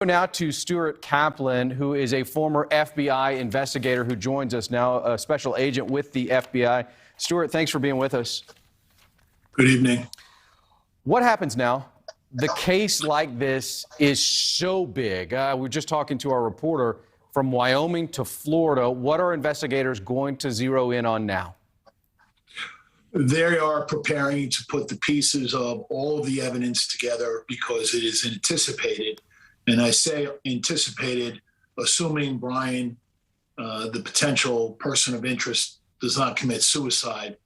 Now to Stuart Kaplan, who is a former FBI investigator who joins us now, a special agent with the FBI. Stuart, thanks for being with us. Good evening. What happens now? The case like this is so big. We're just talking to our reporter from Wyoming to Florida. What are investigators going to zero in on now? They are preparing to put the pieces of all of the evidence together because it is anticipated. And I say anticipated, assuming Brian, the potential person of interest, does not commit suicide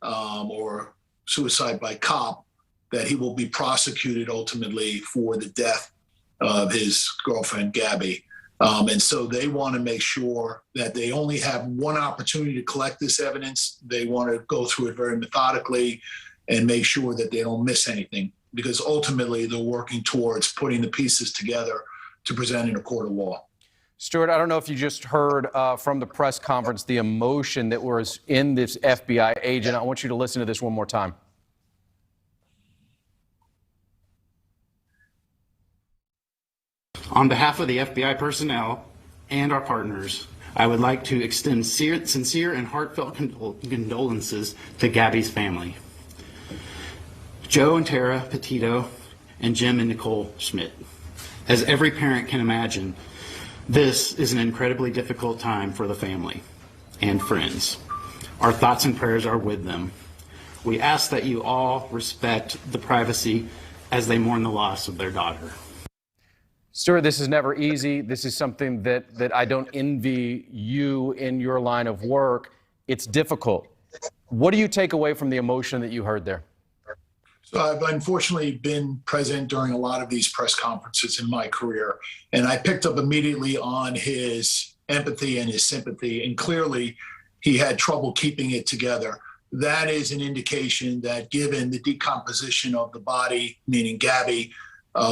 or suicide by cop, that he will be prosecuted ultimately for the death of his girlfriend, Gabby. And so they want to make sure that they only have one opportunity to collect this evidence. They want to go through it very methodically and make sure that they don't miss anything, because ultimately they're working towards putting the pieces together to present in a court of law. Stuart, I don't know if you just heard from the press conference the emotion that was in this FBI agent. I want you to listen to this one more time. On behalf of the FBI personnel and our partners, I would like to extend sincere and heartfelt condolences to Gabby's family. Joe and Tara Petito, and Jim and Nicole Schmidt. As every parent can imagine, this is an incredibly difficult time for the family and friends. Our thoughts and prayers are with them. We ask that you all respect the privacy as they mourn the loss of their daughter. Stuart, this is never easy. This is something that I don't envy you in your line of work. It's difficult. What do you take away from the emotion that you heard there? So I've unfortunately been present during a lot of these press conferences in my career, and I picked up immediately on his empathy and his sympathy, and clearly he had trouble keeping it together. That is an indication that given the decomposition of the body, meaning Gabby,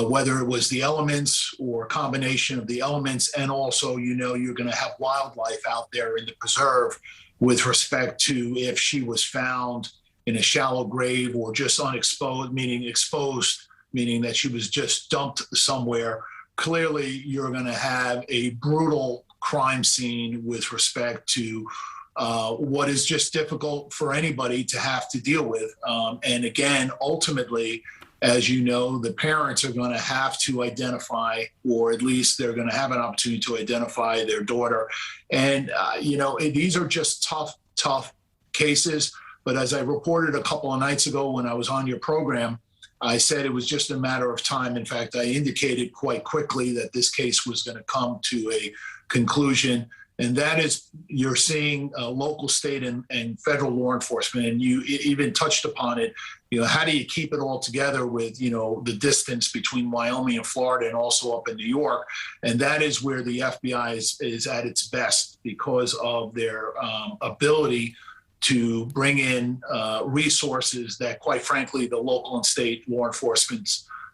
whether it was the elements or a combination of the elements, and also, you know, you're going to have wildlife out there in the preserve with respect to if she was found in a shallow grave or just unexposed, meaning exposed, meaning that she was just dumped somewhere. Clearly, you're going to have a brutal crime scene with respect to what is just difficult for anybody to have to deal with. And again, ultimately, as you know, the parents are going to have to identify, or at least they're going to have an opportunity to identify their daughter. And, you know, these are just tough cases. But as I reported a couple of nights ago when I was on your program, I said it was just a matter of time. In fact, I indicated quite quickly that this case was going to come to a conclusion. And that is, you're seeing local, state, and federal law enforcement, and you even touched upon it. You know, how do you keep it all together with, you know, the distance between Wyoming and Florida and also up in New York? And that is where the FBI is at its best because of their ability to bring in resources that, quite frankly, the local and state law enforcement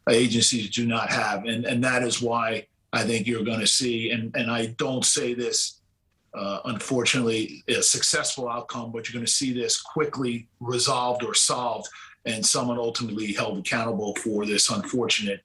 agencies do not have. And that is why I think you're going to see, and I don't say this, unfortunately, a successful outcome, but you're going to see this quickly resolved or solved and someone ultimately held accountable for this unfortunate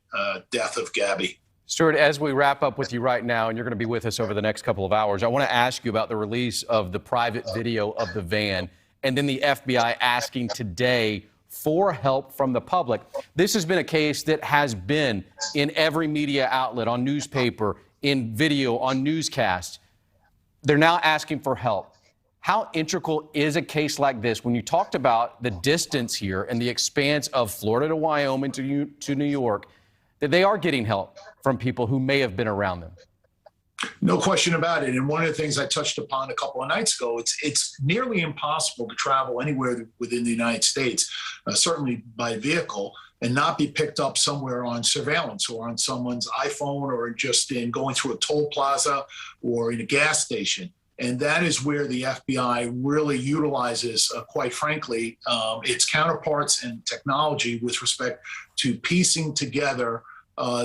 death of Gabby. Stuart, as we wrap up with you right now, and you're going to be with us over the next couple of hours, I want to ask you about the release of the private video of the van and then the FBI asking today for help from the public. This has been a case that has been in every media outlet, on newspaper, in video, on newscasts. They're now asking for help. How integral is a case like this when you talked about the distance here and the expanse of Florida to Wyoming to New York, that they are getting help from people who may have been around them? No question about it. And one of the things I touched upon a couple of nights ago, it's nearly impossible to travel anywhere within the United States, certainly by vehicle, and not be picked up somewhere on surveillance or on someone's iPhone or just in going through a toll plaza or in a gas station. And that is where the FBI really utilizes, quite frankly, its counterparts and technology with respect to piecing together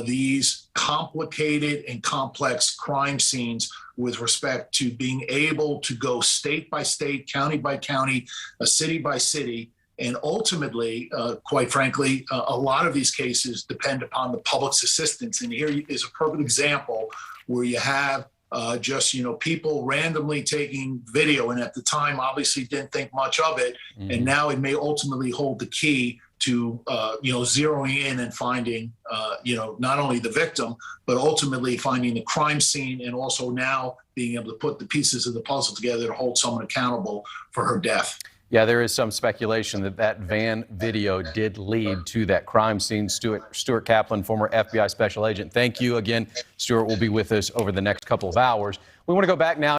these complicated and complex crime scenes with respect to being able to go state by state, county by county, city by city, And ultimately, quite frankly, a lot of these cases depend upon the public's assistance. And here is a perfect example where you have just, people randomly taking video, and at the time obviously didn't think much of it. And now it may ultimately hold the key to, zeroing in and finding, not only the victim, but ultimately finding the crime scene, and also now being able to put the pieces of the puzzle together to hold someone accountable for her death. Yeah, there is some speculation that that van video did lead to that crime scene. Stuart Kaplan, former FBI special agent. Thank you again. Stuart will be with us over the next couple of hours. We want to go back now